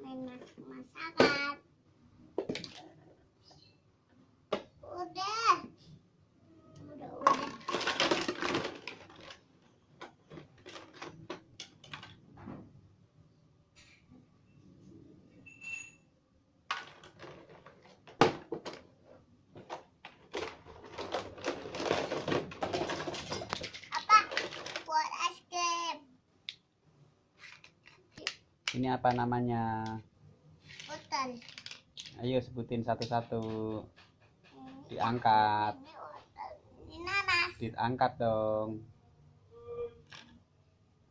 enak masakan. Udah. Apa? Buat es krim. Ini apa namanya? Wortel. Ayo sebutin satu-satu. Diangkat. Ini wortel. Ini nanas. Diangkat dong.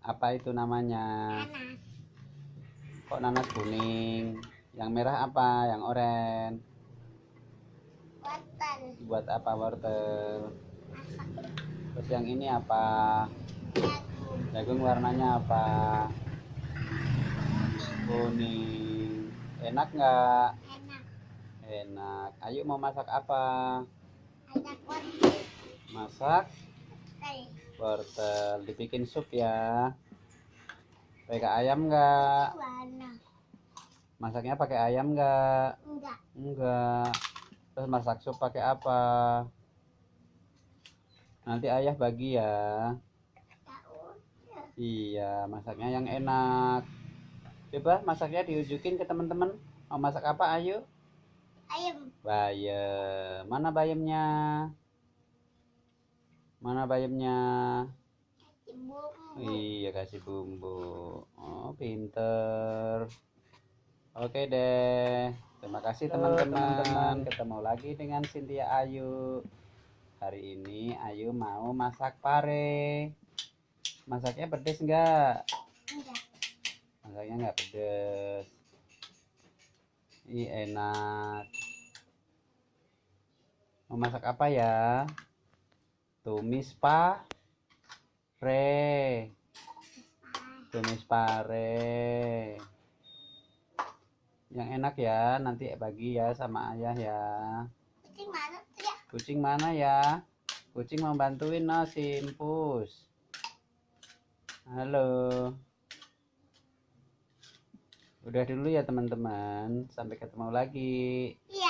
Apa itu namanya? Nanas. Kok nanas kuning? Yang merah apa? Yang oranye? Wortel. Buat apa wortel? Masak. Terus yang ini apa? Jagung. Jagung warnanya apa? Kuning. Enak nggak? Enak. Enak. Ayo mau masak apa? Ada wortel. Masak Wortel. wortel. Dibikin sup ya. Pakai ayam nggak? Warna. Masaknya pakai ayam nggak? Enggak. Enggak. Terus masak sup pakai apa? Nanti ayah bagi ya. Tahu. Iya, masaknya yang enak. Coba masaknya diunjukin ke teman-teman. Mau masak apa, ayo? Ayam. Bayam. Mana bayamnya? Mana bayamnya? Bumbu. Iya, kasih bumbu. Oh, pinter. Oke deh. Terima kasih teman-teman. Ketemu lagi dengan Cynthia Ayu. Hari ini Ayu mau masak pare. Masaknya pedes enggak? Enggak. Masaknya enggak pedes. Ih, enak. Mau masak apa ya? Tumis pare. Tumis pare. Yang enak ya, nanti bagi ya sama ayah ya. Kucing mana tuh ya? Kucing mana ya? Kucing mau bantuin no si Impus. Halo. Udah dulu ya teman-teman. Sampai ketemu lagi. Iya.